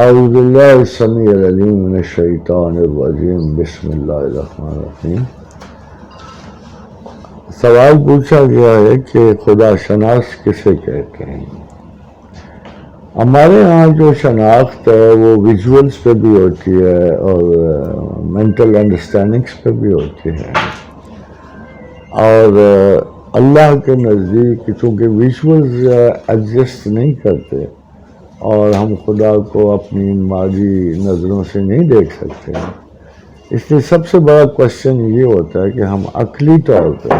اعوذ باللہ السمیع العلیم من الشیطان الرجیم بسم اللہ الرحمن الرحیم۔ سوال پوچھا گیا ہے کہ خدا شناس کسے کہتے ہیں؟ ہمارے ہاں جو شناخت ہے وہ ویژولز پہ بھی ہوتی ہے اور مینٹل انڈرسٹینڈنگس پہ بھی ہوتی ہے، اور اللہ کے نزدیک چونکہ ویژولز ایگزسٹ نہیں کرتے اور ہم خدا کو اپنی مادی نظروں سے نہیں دیکھ سکتے، اس لیے سب سے بڑا کوشچن یہ ہوتا ہے کہ ہم عقلی طور پہ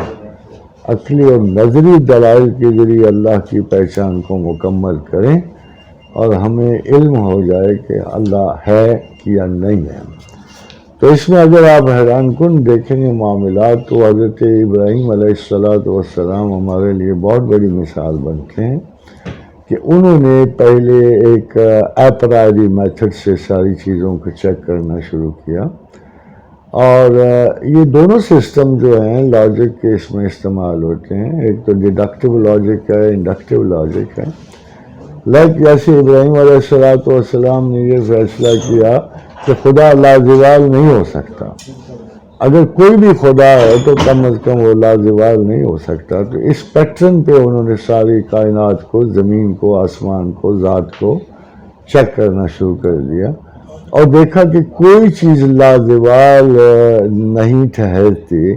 عقلی اور نظری دلائل کے ذریعے اللہ کی پہچان کو مکمل کریں اور ہمیں علم ہو جائے کہ اللہ ہے یا نہیں ہے۔ تو اس میں اگر آپ حیران کن دیکھیں گے معاملات تو حضرت ابراہیم علیہ السلام ہمارے لیے بہت بڑی مثال بنتے ہیں کہ انہوں نے پہلے ایک اپرائری میتھڈ سے ساری چیزوں کو چیک کرنا شروع کیا، اور یہ دونوں سسٹم جو ہیں لاجک کے اس میں استعمال ہوتے ہیں، ایک تو ڈیڈکٹیو لاجک ہے، انڈکٹیو لاجک ہے۔ جیسے ابراہیم علیہ السلام نے یہ فیصلہ کیا کہ خدا لازوال نہیں ہو سکتا، اگر کوئی بھی خدا ہے تو کم از کم وہ لازوال نہیں ہو سکتا، تو اس پیٹرن پہ انہوں نے ساری کائنات کو، زمین کو، آسمان کو، ذات کو چیک کرنا شروع کر دیا اور دیکھا کہ کوئی چیز لازوال نہیں ٹھہرتی،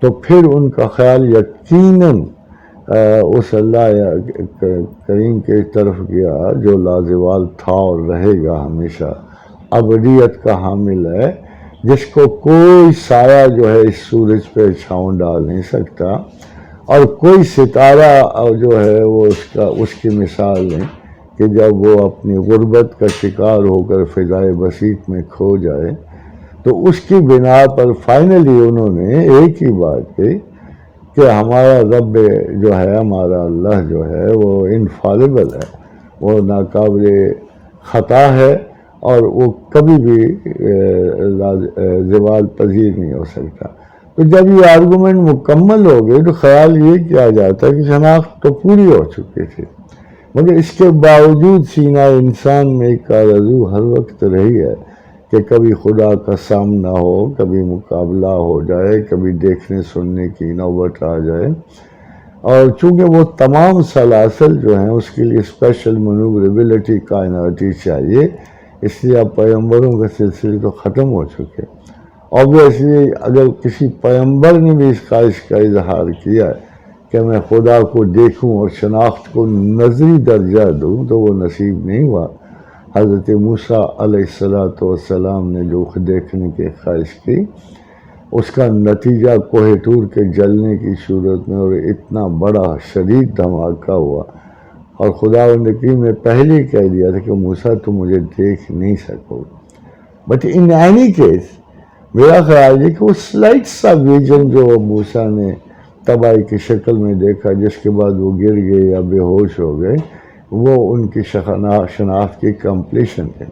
تو پھر ان کا خیال یقیناً اس اللہ کریم کی طرف گیا جو لازوال تھا اور رہے گا ہمیشہ، ابدیت کا حامل ہے، جس کو کوئی سایہ جو ہے اس سورج پہ چھاؤں ڈال نہیں سکتا، اور کوئی ستارہ جو ہے وہ اس کی مثال نہیں کہ جب وہ اپنی غربت کا شکار ہو کر فضائے بسیط میں کھو جائے، تو اس کی بنا پر فائنلی انہوں نے ایک ہی بات کی کہ ہمارا رب جو ہے، ہمارا اللہ جو ہے وہ انفالبل ہے، وہ ناقابل خطا ہے اور وہ کبھی بھی زوال پذیر نہیں ہو سکتا۔ تو جب یہ آرگومنٹ مکمل ہو گئے تو خیال یہ کیا جاتا ہے کہ شناخت تو پوری ہو چکی تھی، مگر اس کے باوجود سینہ انسان میں ایک آرزو ہر وقت رہی ہے کہ کبھی خدا کا سامنا ہو، کبھی مقابلہ ہو جائے، کبھی دیکھنے سننے کی نوبت آ جائے، اور چونکہ وہ تمام سلاسل جو ہیں اس کے لیے اسپیشل منووربلٹی کائناتی چاہیے، اس لیے اب پیغمبروں کے سلسلے تو ختم ہو چکے۔ اوبویسلی اگر کسی پیغمبر نے بھی اس خواہش کا اظہار کیا ہے کہ میں خدا کو دیکھوں اور شناخت کو نظری درجہ دوں، تو وہ نصیب نہیں ہوا۔ حضرت موسیٰ علیہ السلام نے جو دیکھنے کی خواہش کی، اس کا نتیجہ کوہ طور کے جلنے کی صورت میں اور اتنا بڑا شدید دھماکہ ہوا، اور خداوند کریم نے پہلے کہہ دیا تھا کہ موسیٰ تم مجھے دیکھ نہیں سکو۔ بٹ ان اینی کیس میرا خیال ہے کہ وہ سلائٹ سا ویژن جو موسیٰ نے تباہی کی شکل میں دیکھا، جس کے بعد وہ گر گئے یا بے ہوش ہو گئے، وہ ان کی شناخت کی کمپلیشن ہے۔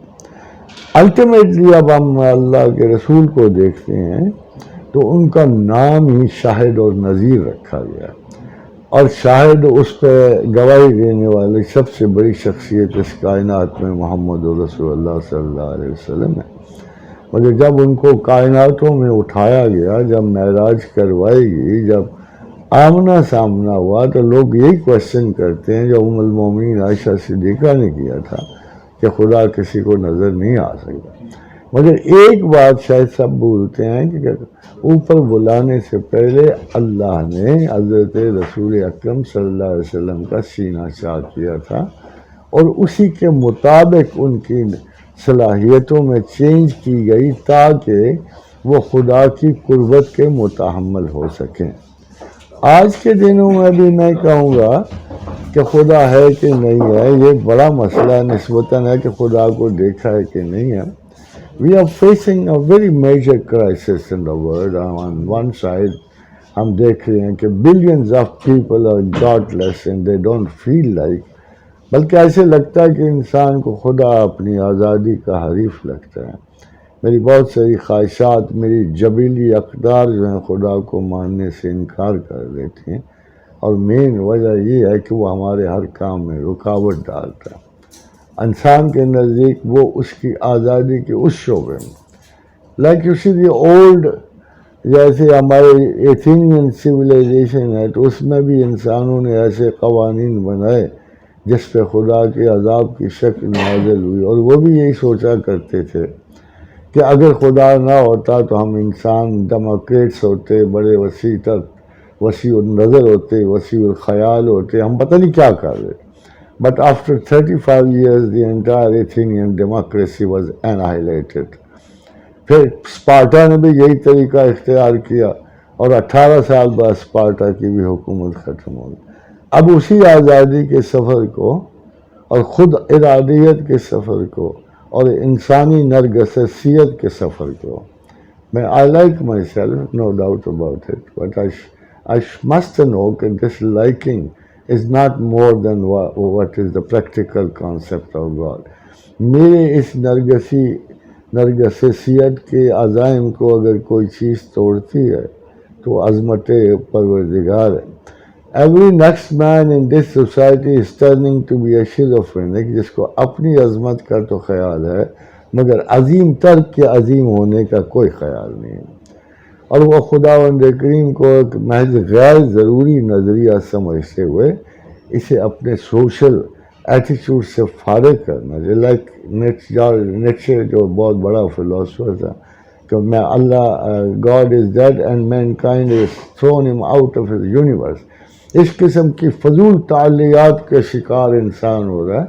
الٹیمیٹلی اب ہم اللہ کے رسول کو دیکھتے ہیں تو ان کا نام ہی شاہد اور نذیر رکھا گیا، اور شاہد اس پہ گواہی دینے والے سب سے بڑی شخصیت اس کائنات میں محمد رسول اللہ صلی اللہ علیہ وسلم ہے۔ مگر جب ان کو کائناتوں میں اٹھایا گیا، جب معراج کروائی گئی، جب آمنا سامنا ہوا، تو لوگ یہی کوشچن کرتے ہیں جو ام المومنین عائشہ صدیقہ نے کیا تھا کہ خدا کسی کو نظر نہیں آ سکتا۔ مگر ایک بات شاید سب بھولتے ہیں کہ اوپر بلانے سے پہلے اللہ نے حضرت رسول اکرم صلی اللہ علیہ وسلم کا سینہ چاک کیا تھا، اور اسی کے مطابق ان کی صلاحیتوں میں چینج کی گئی تاکہ وہ خدا کی قربت کے متحمل ہو سکیں۔ آج کے دنوں میں بھی میں کہوں گا کہ خدا ہے کہ نہیں ہے، یہ بڑا مسئلہ نسبتاً ہے کہ خدا کو دیکھا ہے کہ نہیں ہے۔ We are facing a very major crisis in the world. On one side ہم دیکھ رہے ہیں کہ billions of people are godless and they don't feel like، بلکہ ایسے لگتا ہے کہ انسان کو خدا اپنی آزادی کا حریف لگتا ہے۔ میری بہت ساری خواہشات، میری جبیلی اقدار جو ہیں خدا کو ماننے سے انکار کر دیتی ہیں، اور مین وجہ یہ ہے کہ وہ ہمارے ہر کام میں رکاوٹ ڈالتا ہے۔ انسان کے نزدیک وہ اس کی آزادی کے اس شعبے میں. Like you see the old, جیسے ہمارے ایتھینین سویلائزیشن ہے، تو اس میں بھی انسانوں نے ایسے قوانین بنائے جس پہ خدا کے عذاب کی شکل نازل ہوئی، اور وہ بھی یہی سوچا کرتے تھے کہ اگر خدا نہ ہوتا تو ہم انسان ڈیموکریٹس ہوتے، بڑے وسیع النظر ہوتے، وسیع الخیال ہوتے، ہم پتہ نہیں کیا کر رہے. But after 35 years, the entire Athenian democracy was annihilated. پھر اسپارٹا نے بھی یہی طریقہ اختیار کیا، اور 18 سال بعد اسپارٹا کی بھی حکومت ختم ہو گئی. اب اسی آزادی کے سفر کو اور خود ارادیت کے سفر کو اور انسانی نرگسیت کے سفر کو میں I like myself, no doubt about it, but I must know that this liking is not more than what is the practical concept of God. میرے اس نرگسیت کے عزائم کو اگر کوئی چیز توڑتی ہے تو عظمت پروردگار ہے. Every next man in this society is turning to be a schizophrenic، جس کو اپنی عظمت کا تو خیال ہے مگر عظیم تر کے عظیم ہونے کا کوئی خیال نہیں، اور وہ خداوند کریم کو ایک محض غیر ضروری نظریہ سمجھتے ہوئے اسے اپنے سوشل ایٹیچیوڈ سے فارغ کرنا. لائک نیچے جو بہت بڑا فلاسفر تھا کہ میں God is dead and mankind is thrown ہم آؤٹ آف ہز یونیورس. اس قسم کی فضول تعلیات کے شکار انسان ہو رہا ہے.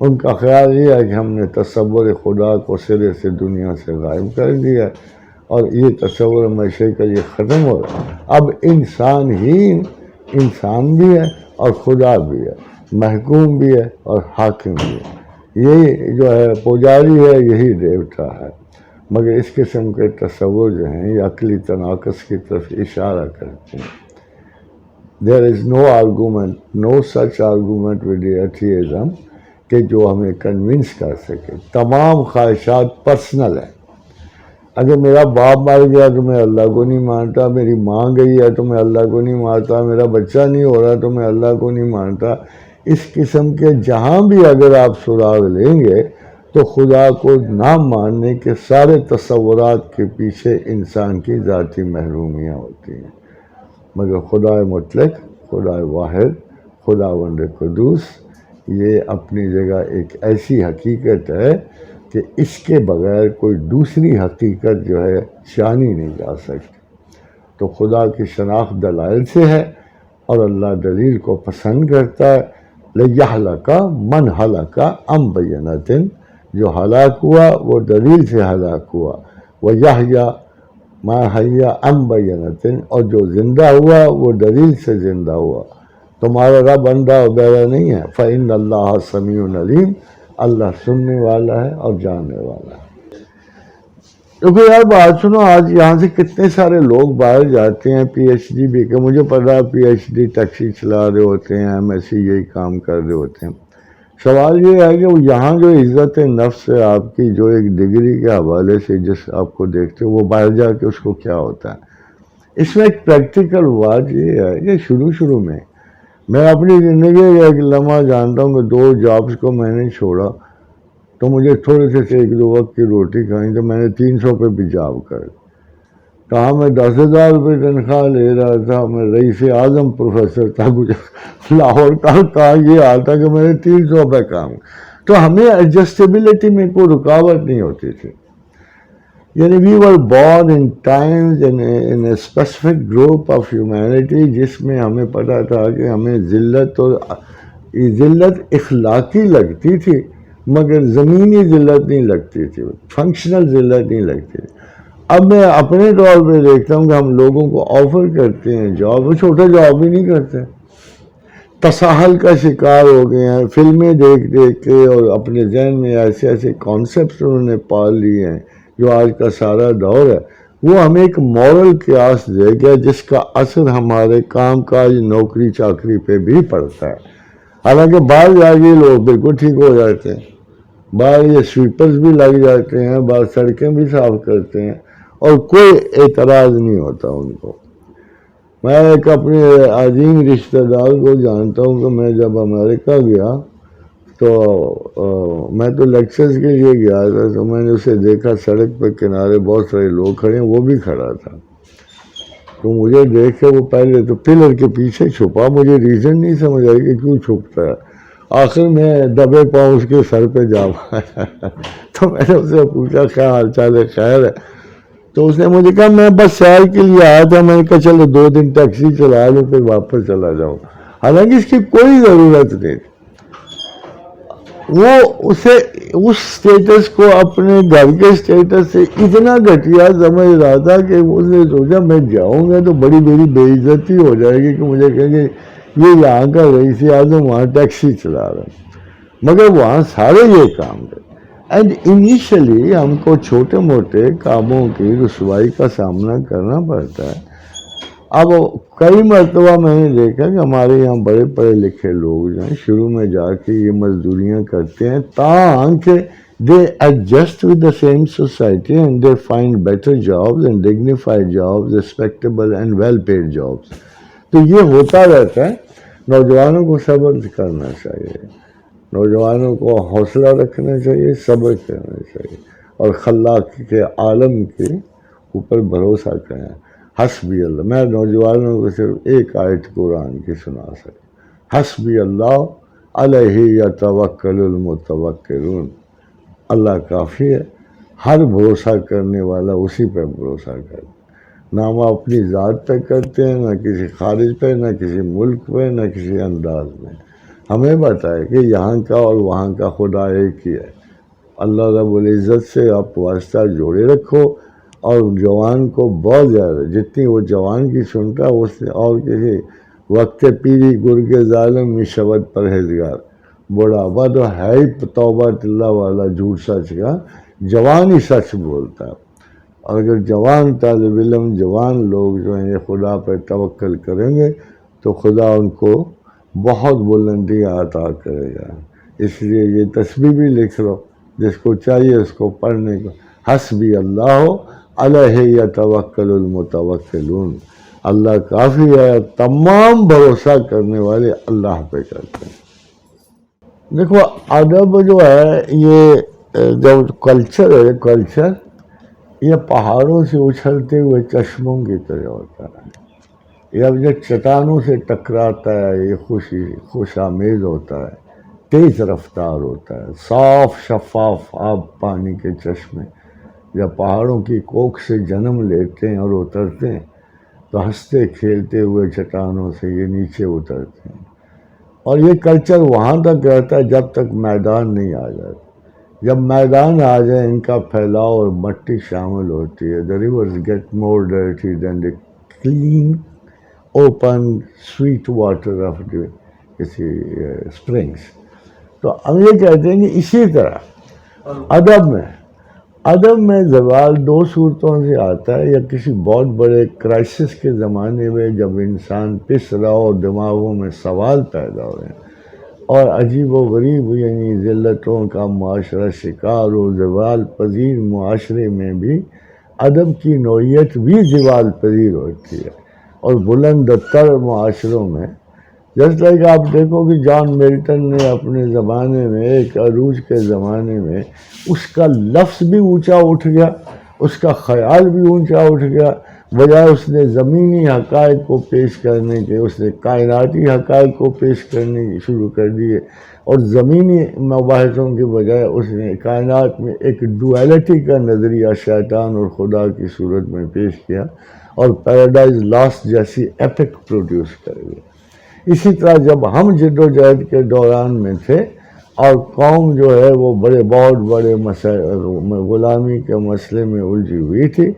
ان کا خیال یہ ہے کہ ہم نے تصور خدا کو سرے سے دنیا سے غائب کر دیا اور یہ تصور معیشت کا یہ ختم ہو رہا ہے. اب انسان ہی انسان بھی ہے اور خدا بھی ہے، محکوم بھی ہے اور حاکم بھی ہے. یہی جو ہے پجاری ہے، یہی دیوتا ہے. مگر اس قسم کے تصور جو ہیں یہ عقلی تناقض کی طرف اشارہ کرتے ہیں. There is no argument, no such argument with the atheism کہ جو ہمیں کنونس کر سکے. تمام خواہشات پرسنل ہیں. اگر میرا باپ مر گیا تو میں اللہ کو نہیں مانتا، میری ماں گئی ہے تو میں اللہ کو نہیں مانتا، میرا بچہ نہیں ہو رہا تو میں اللہ کو نہیں مانتا. اس قسم کے جہاں بھی اگر آپ سراغ لیں گے تو خدا کو نہ ماننے کے سارے تصورات کے پیچھے انسان کی ذاتی محرومیاں ہوتی ہیں. مگر خدا مطلق، خدا واحد، خداوند قدوس یہ اپنی جگہ ایک ایسی حقیقت ہے کہ اس کے بغیر کوئی دوسری حقیقت جو ہے جانی نہیں جا سکتی. تو خدا کی شناخت دلائل سے ہے اور اللہ دلیل کو پسند کرتا ہے. لِيَحْلَقَ مَنْ حَلَقَ عَنْ بَيِّنَةٍ، جو ہلاک ہوا وہ دلیل سے ہلاک ہوا. وَيَحْيَا مَا حَيَّ عَنْ بَيِّنَةٍ، اور جو زندہ ہوا وہ دلیل سے زندہ ہوا. تمہارا رب اندھا وغیرہ نہیں ہے. فَإِنَّ اللَّهَ سَمِيعٌ عَلِيمٌ، اللہ سننے والا ہے اور جاننے والا ہے. کیونکہ یار بات سنو، آج یہاں سے کتنے سارے لوگ باہر جاتے ہیں پی ایچ ڈی بھی کہ مجھے پتا ہے پی ایچ ڈی ٹیکسی چلا رہے ہوتے ہیں، ایم ایس سی یہی کام کر رہے ہوتے ہیں. سوال یہ ہے کہ وہ یہاں جو عزت نفس ہے آپ کی، جو ایک ڈگری کے حوالے سے جس آپ کو دیکھتے ہو، وہ باہر جا کے اس کو کیا ہوتا ہے. اس میں ایک پریکٹیکل بات یہ ہے کہ شروع میں اپنی زندگی کا ایک لمحہ جانتا ہوں کہ 2 جابس کو میں نے چھوڑا تو مجھے تھوڑے سے 1-2 وقت کی روٹی کھائیں تو میں نے 300 پہ بھی جاب کر. کہاں میں 10,000 روپے تنخواہ لے رہا تھا، میں رئیس اعظم پروفیسر تھا لاہور کا. کہاں یہ حال تھا کہ میں نے 300 پہ کام. تو ہمیں ایڈجسٹیبلٹی میں کوئی رکاوٹ نہیں ہوتی تھی. یعنی we were born in times in a specific group of humanity جس میں ہمیں پتہ تھا کہ ہمیں ذلت اخلاقی لگتی تھی مگر زمینی ذلت نہیں لگتی تھی، فنکشنل ذلت نہیں لگتی تھی. اب میں اپنے طور پہ دیکھتا ہوں کہ ہم لوگوں کو آفر کرتے ہیں جاب، وہ چھوٹا جاب ہی نہیں کرتے. تساہل کا شکار ہو گئے ہیں فلمیں دیکھ کے، اور اپنے ذہن میں ایسے کانسیپٹس انہوں نے پال لیے ہیں. جو آج کا سارا دور ہے وہ ہمیں ایک مورل قیاس دے گیا جس کا اثر ہمارے کام کاج نوکری چاکری پہ بھی پڑتا ہے. حالانکہ باہر جا کے لوگ بالکل ٹھیک ہو جاتے ہیں، باہر یہ سویپرز بھی لگ جاتے ہیں، باہر سڑکیں بھی صاف کرتے ہیں اور کوئی اعتراض نہیں ہوتا ان کو. میں ایک اپنے عظیم رشتہ دار کو جانتا ہوں کہ میں جب امریکہ گیا تو میں تو لیکچرز کے لیے گیا تھا، تو میں نے اسے دیکھا سڑک پہ کنارے بہت سارے لوگ کھڑے ہیں، وہ بھی کھڑا تھا. تو مجھے دیکھ کے وہ پہلے تو پلر کے پیچھے چھپا، مجھے ریزن نہیں سمجھ آئی کہ کیوں چھپتا ہے. آخر میں دبے پاؤں اس کے سر پہ جا پایا. تو میں نے اس سے پوچھا کیا حال چال ہے، خیر ہے؟ تو اس نے مجھے کہا میں بس سیر کے لیے آیا تھا. میں نے کہا چلو 2 دن ٹیکسی چلا لوں پھر واپس چلا جاؤں. حالانکہ اس کی کوئی ضرورت نہیں. وہ اسے اس سٹیٹس کو اپنے گھر کے سٹیٹس سے اتنا گھٹیا سمجھ رہا تھا کہ اس نے سوچا میں جاؤں گا تو بڑی میری بے عزتی ہو جائے گی کہ مجھے کہیں گے یہ یہاں کا رئیس اعظم وہاں ٹیکسی چلا رہا ہے. مگر وہاں سارے یہ کام کرتے. اینڈ انیشلی ہم کو چھوٹے موٹے کاموں کی رسوائی کا سامنا کرنا پڑتا ہے. اب کئی مرتبہ میں نے دیکھا کہ ہمارے یہاں بڑے پڑھے لکھے لوگ جو ہیں شروع میں جا کے یہ مزدوریاں کرتے ہیں تاکہ they adjust with the same society and they find better jobs and dignified jobs, respectable and well paid jobs. تو یہ ہوتا رہتا ہے. نوجوانوں کو صبر کرنا چاہیے، نوجوانوں کو حوصلہ رکھنا چاہیے، صبر کرنا چاہیے، اور خلاق کے عالم کے اوپر بھروسہ کریں. حسبی اللہ. میں نوجوانوں کو صرف ایک آیت قرآن کی سنا سکتا، حسبی اللہ علیہ یتوکل المتوکلون. اللہ کافی ہے، ہر بھروسہ کرنے والا اسی پہ بھروسہ کرتا. نہ ہم اپنی ذات پہ کرتے ہیں، نہ کسی خارج پہ، نہ کسی ملک پہ، نہ کسی انداز میں. ہمیں بتائے کہ یہاں کا اور وہاں کا خدا ایک ہی ہے. اللہ رب العزت سے آپ واسطہ جوڑے رکھو، اور جوان کو بہت زیادہ جتنی وہ جوان کی سنتا ہے اس سے اور کسی وقت پیری گرگ ظالم میں شبد پرہیزگار. بڑھاپا تو ہے ہی توبہ اللہ والا جھوٹ سچ کا، جوان ہی سچ بولتا ہے. اور اگر جوان طالب علم، جوان لوگ جو ہیں یہ خدا پہ توکل کریں گے تو خدا ان کو بہت بلندیاں عطا کرے گا. اس لیے یہ تسبیح بھی لکھ لو، جس کو چاہیے اس کو پڑھنے کو. حسبی اللہ علیہ یتوکل المتوکلون. اللہ کافی ہے، تمام بھروسہ کرنے والے اللہ پہ کرتے ہیں. دیکھو ادب جو ہے یہ جب کلچر ہے، کلچر یہ پہاڑوں سے اچھلتے ہوئے چشموں کی طرح ہوتا ہے. یہ چٹانوں سے ٹکراتا ہے، یہ خوش آمیز ہوتا ہے، تیز رفتار ہوتا ہے. صاف شفاف آب پانی کے چشمے جب پہاڑوں کی کوکھ سے جنم لیتے ہیں اور اترتے ہیں تو ہنستے کھیلتے ہوئے چٹانوں سے یہ نیچے اترتے ہیں. اور یہ کلچر وہاں تک رہتا ہے جب تک میدان نہیں آ جاتا. جب میدان آ جائے ان کا پھیلاؤ اور مٹی شامل ہوتی ہے. The rivers get more dirty than the clean open sweet water of the springs. تو ہم یہ کہتے ہیں کہ اسی طرح ادب میں زوال 2 صورتوں سے آتا ہے. یا کسی بہت بڑے کرائسس کے زمانے میں جب انسان پس رہا ہو، دماغوں میں سوال پیدا ہو رہے ہیں اور عجیب و غریب یعنی ذلتوں کا معاشرہ شکار ہو. زوال پذیر معاشرے میں بھی ادب کی نوعیت بھی زوال پذیر ہوتی ہے. اور بلند تر معاشروں میں جس لائک آپ دیکھو کہ جان ملٹن نے اپنے زمانے میں ایک عروج کے زمانے میں اس کا لفظ بھی اونچا اٹھ گیا، اس کا خیال بھی اونچا اٹھ گیا. بجائے اس نے زمینی حقائق کو پیش کرنے کے اس نے کائناتی حقائق کو پیش کرنے کی شروع کر دیے. اور زمینی مباحثوں کے بجائے اس نے کائنات میں ایک ڈویلٹی کا نظریہ شیطان اور خدا کی صورت میں پیش کیا اور پیراڈائز لاسٹ جیسی ایپک پروڈیوس کر گیا. اسی طرح جب ہم جد و جہد کے دوران میں تھے اور قوم جو ہے وہ بہت بڑے غلامی کے مسئلے میں الجھی ہوئی تھی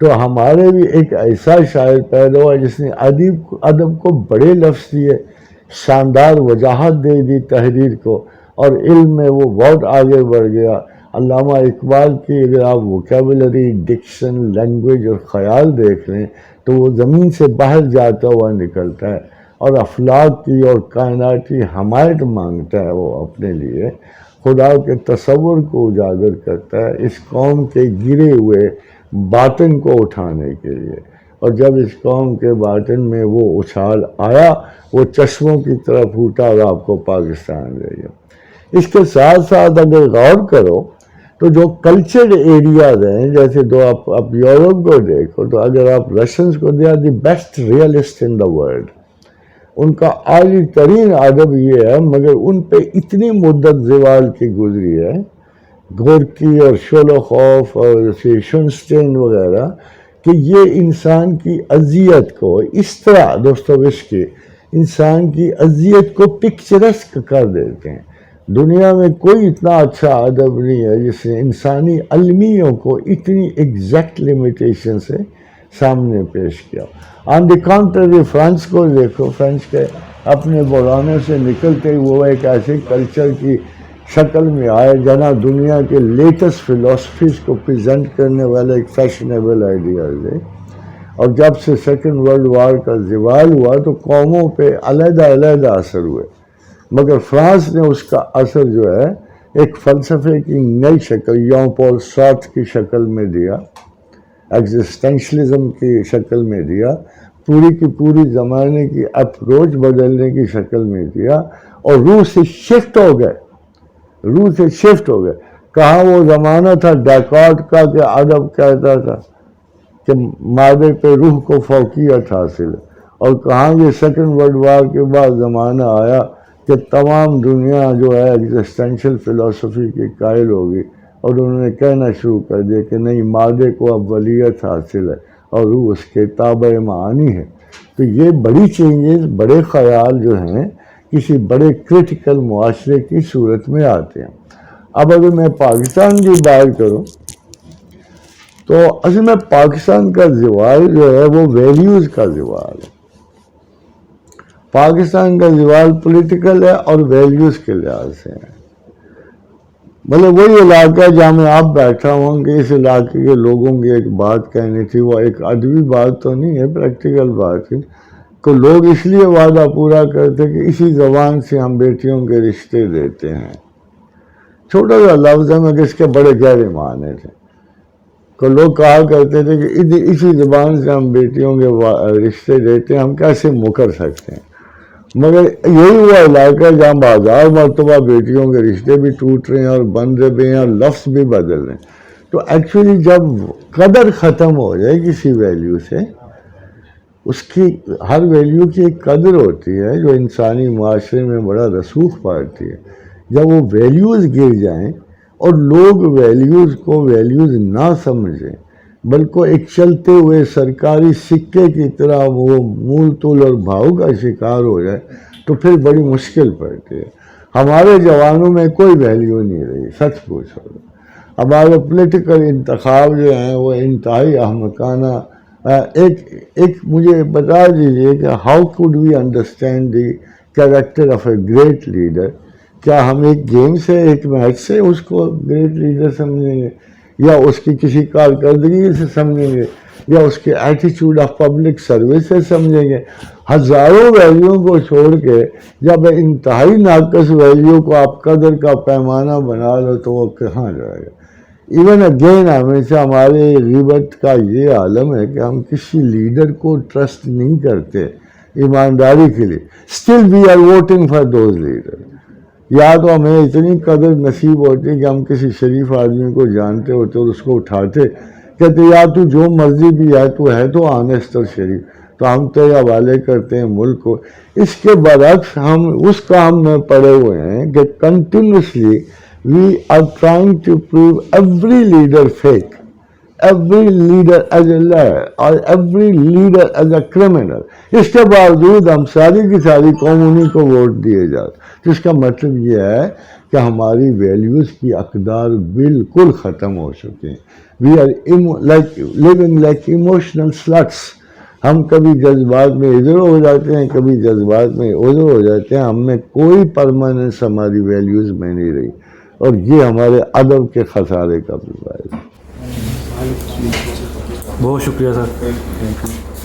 تو ہمارے بھی ایک ایسا شاعر پیدا ہوا جس نے ادب کو بڑے لفظ دیے، شاندار وجاہت دے دی تحریر کو، اور علم میں وہ بہت آگے بڑھ گیا. علامہ اقبال کی اگر آپ ووکیبلری، ڈکشن، لینگویج اور خیال دیکھ لیں تو وہ زمین سے باہر جاتا ہوا نکلتا ہے اور افلاک کی اور کائناتی حمایت مانگتا ہے. وہ اپنے لیے خدا کے تصور کو اجاگر کرتا ہے اس قوم کے گرے ہوئے باطن کو اٹھانے کے لیے. اور جب اس قوم کے باطن میں وہ اچھال آیا وہ چشموں کی طرف پھوٹا اور آپ کو پاکستان لے گیا. اس کے ساتھ ساتھ اگر غور کرو تو جو کلچرڈ ایریاز ہیں، جیسے تو آپ یورپ کو دیکھو، تو اگر آپ رشینس کو they are the best realist in the world, ان کا عالی ترین ادب یہ ہے، مگر ان پہ اتنی مدت زوال کی گزری ہے، گورکی اور شولوخوف اور شونسٹین وغیرہ، کہ یہ انسان کی اذیت کو اس طرح دوستویسکی انسان کی اذیت کو پکچرسک کر دیتے ہیں. دنیا میں کوئی اتنا اچھا ادب نہیں ہے جس نے انسانی المیوں کو اتنی ایگزیکٹ لمیٹیشن سے سامنے پیش کیا. آن دی کانٹری فرانس کو دیکھو، فرانس کے اپنے بحرانوں سے نکلتے وہ ایک ایسے کلچر کی شکل میں آئے جہاں دنیا کے لیٹسٹ فلاسفیز کو پریزنٹ کرنے والا ایک فیشنیبل آئیڈیاز ہے. اور جب سے سیکنڈ ورلڈ وار کا زوال ہوا تو قوموں پہ علیحدہ علیحدہ اثر ہوئے، مگر فرانس نے اس کا اثر جو ہے ایک فلسفے کی نئی شکل جان پول سارتر کی شکل میں دیا، ایگزسٹینشلزم کی شکل میں دیا، پوری کی پوری زمانے کی اپروچ بدلنے کی شکل میں دیا، اور روح سے شفٹ ہو گئے. کہاں وہ زمانہ تھا ڈیکارٹ کا کہ ادب کہتا تھا کہ مادے پہ روح کو فوقیت حاصل ہے، اور کہاں یہ سیکنڈ ورلڈ وار کے بعد زمانہ آیا کہ تمام دنیا جو ہے ایگزسٹینشل فلسفی کی قائل ہوگی، اور انہوں نے کہنا شروع کر دیا کہ نہیں، مادے کو اب ولیت حاصل ہے اور روح اس کے تابع معانی ہے. تو یہ بڑی چینجز، بڑے خیال جو ہیں کسی بڑے کرٹیکل معاشرے کی صورت میں آتے ہیں. اب اگر میں پاکستان کی بات کروں تو اصل میں پاکستان کا زوال جو ہے وہ ویلیوز کا زوال ہے. پاکستان کا زوال پولیٹیکل ہے اور ویلیوز کے لحاظ سے ہے. مطلب وہی علاقہ ہے جہاں میں آپ بیٹھا ہوں کہ اس علاقے کے لوگوں کی ایک بات کہنی تھی، وہ ایک ادبی بات تو نہیں ہے، پریکٹیکل بات ہے، کہ لوگ اس لیے وعدہ پورا کرتے کہ اسی زبان سے ہم بیٹیوں کے رشتے دیتے ہیں. چھوٹا سا لفظ ہے مگر اس کے بڑے گہرے معنی تھے. کہ لوگ کہا کرتے تھے کہ اسی زبان سے ہم بیٹیوں کے رشتے دیتے ہیں، ہم کیسے مکر سکتے ہیں. مگر یہی ہوا علاقہ جہاں بازار مرتبہ بیٹیوں کے رشتے بھی ٹوٹ رہے ہیں اور بن رہے ہیں اور لفظ بھی بدل رہے ہیں. تو ایکچولی جب قدر ختم ہو جائے کسی ویلیو سے، اس کی ہر ویلیو کی ایک قدر ہوتی ہے جو انسانی معاشرے میں بڑا رسوخ پاتی ہے. جب وہ ویلیوز گر جائیں اور لوگ ویلیوز کو ویلیوز نہ سمجھیں بلکہ ایک چلتے ہوئے سرکاری سکے کی طرح وہ مول تول اور بھاؤ کا شکار ہو جائے تو پھر بڑی مشکل پڑتی ہے. ہمارے جوانوں میں کوئی ویلیو نہیں رہی، سچ پوچھو. ہمارے پولیٹیکل انتخاب جو ہیں وہ انتہائی احمقانہ. ایک مجھے بتا دیجئے کہ how could we understand the character of a great leader. کیا ہم ایک گیم سے، ایک میچ سے اس کو گریٹ لیڈر سمجھیں گے، یا اس کی کسی کارکردگی سے سمجھیں گے، یا اس کے ایٹیچیوڈ آف پبلک سروس سے سمجھیں گے؟ ہزاروں ویلیو کو چھوڑ کے جب انتہائی ناقص ویلیو کو آپ قدر کا پیمانہ بنا لو تو وہ کہاں جائے گا؟ ایون اگین ہمیشہ ہمارے غیبت کا یہ عالم ہے کہ ہم کسی لیڈر کو ٹرسٹ نہیں کرتے ایمانداری کے لیے. Still we are voting for those leader. یا تو ہمیں اتنی قدر نصیب ہوتی ہے کہ ہم کسی شریف آدمی کو جانتے ہوتے اور اس کو اٹھاتے، کہتے یا تو جو مرضی بھی ہے تو آنیسٹ اور شریف، تو ہم تیرے حوالے کرتے ہیں ملک کو. اس کے برعکس ہم اس کام میں پڑے ہوئے ہیں کہ continuously we are trying to prove every leader fake, every leader is a liar اور every leader is a criminal. اس کے باوجود ہم ساری کی ساری قوم انہیں کو ووٹ دیے جاتے. جس کا مطلب یہ ہے کہ ہماری ویلیوز کی اقدار بالکل ختم ہو چکے ہیں. We are living like emotional sluts. ہم کبھی جذبات میں ادھر ہو جاتے ہیں، کبھی جذبات میں ادھر ہو جاتے ہیں. ہم میں کوئی پرماننس ہماری ویلیوز میں نہیں رہی، اور یہ ہمارے ادب کے خسارے کا بھی باعث ہے. بہت شکریہ سر.